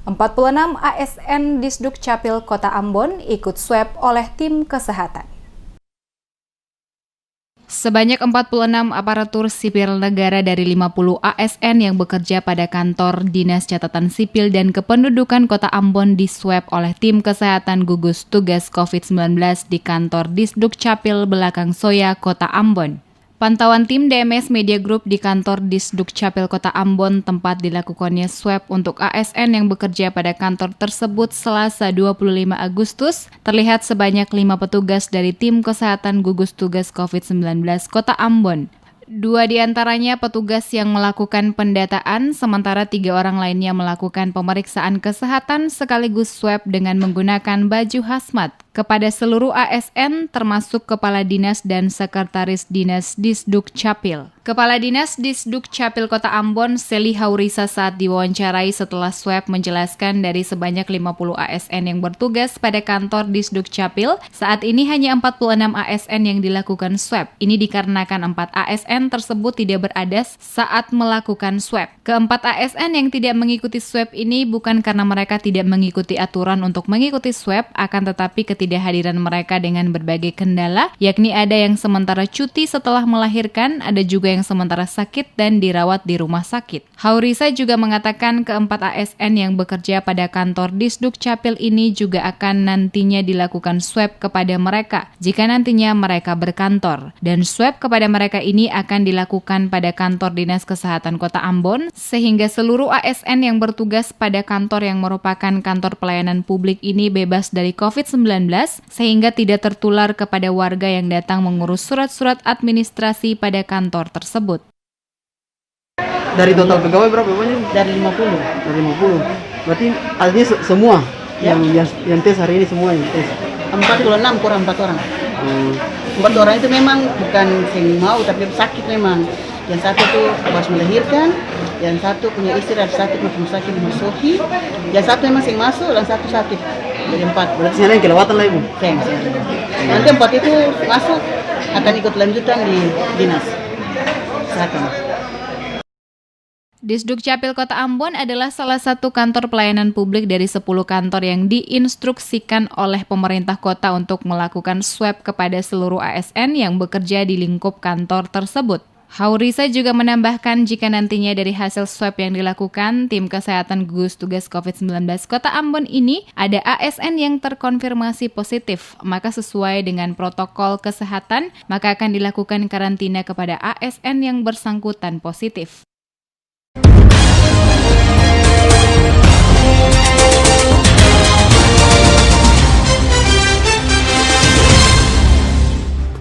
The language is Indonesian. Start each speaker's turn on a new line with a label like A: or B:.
A: 46 ASN Disduk Capil Kota Ambon ikut swab oleh tim kesehatan. Sebanyak 46 aparatur sipil negara dari 50 ASN yang bekerja pada kantor Dinas Catatan Sipil dan Kependudukan Kota Ambon diswab oleh tim kesehatan gugus tugas COVID-19 di kantor Disduk Capil Belakang Soya, Kota Ambon. Pantauan tim DMS Media Group di kantor Disduk Capil Kota Ambon tempat dilakukannya swab untuk ASN yang bekerja pada kantor tersebut Selasa 25 Agustus, terlihat sebanyak 5 petugas dari tim kesehatan gugus tugas COVID-19 Kota Ambon. 2 diantaranya petugas yang melakukan pendataan, sementara 3 orang lainnya melakukan pemeriksaan kesehatan sekaligus swab dengan menggunakan baju hazmat kepada seluruh ASN termasuk Kepala Dinas dan Sekretaris Dinas Disduk Capil. Kepala Dinas Disduk Capil Kota Ambon, Seli Haurisa saat diwawancarai setelah swab menjelaskan dari sebanyak 50 ASN yang bertugas pada kantor Disduk Capil, saat ini hanya 46 ASN yang dilakukan swab. Ini dikarenakan 4 ASN tersebut tidak berada saat melakukan swab. Keempat ASN yang tidak mengikuti swab ini bukan karena mereka tidak mengikuti aturan untuk mengikuti swab, akan tetapi ketidakhadiran mereka dengan berbagai kendala, yakni ada yang sementara cuti setelah melahirkan, ada juga yang sementara sakit dan dirawat di rumah sakit. Haurisa juga mengatakan keempat ASN yang bekerja pada kantor Disduk Capil ini juga akan nantinya dilakukan swab kepada mereka jika nantinya mereka berkantor. Dan swab kepada mereka ini akan dilakukan pada kantor Dinas Kesehatan Kota Ambon, sehingga seluruh ASN yang bertugas pada kantor yang merupakan kantor pelayanan publik ini bebas dari COVID-19, sehingga tidak tertular kepada warga yang datang mengurus surat-surat administrasi pada kantor tersebut.
B: Dari total pegawai berapa banyak?
C: Dari 50.
B: Dari 50. Berarti artinya semua
C: Ya.
B: yang tes hari ini semua yang tes.
C: 46 kurang 4 orang. 4 orang itu memang bukan yang mau tapi sakit memang. Yang satu itu pas melahirkan, yang satu punya istri, dan satu rumah sakit dimasuki, yang satu memang yang masuk, dan satu sakit. Jadi 4.
B: Berarti yang kelewatan lah Ibu?
C: Nanti 4 itu masuk akan ikut lanjutan di dinas kesehatan.
A: Disduk Capil Kota Ambon adalah salah satu kantor pelayanan publik dari 10 kantor yang diinstruksikan oleh pemerintah kota untuk melakukan swab kepada seluruh ASN yang bekerja di lingkup kantor tersebut. Haurisa juga menambahkan jika nantinya dari hasil swab yang dilakukan, tim kesehatan gugus tugas COVID-19 Kota Ambon ini ada ASN yang terkonfirmasi positif, maka sesuai dengan protokol kesehatan, maka akan dilakukan karantina kepada ASN yang bersangkutan positif.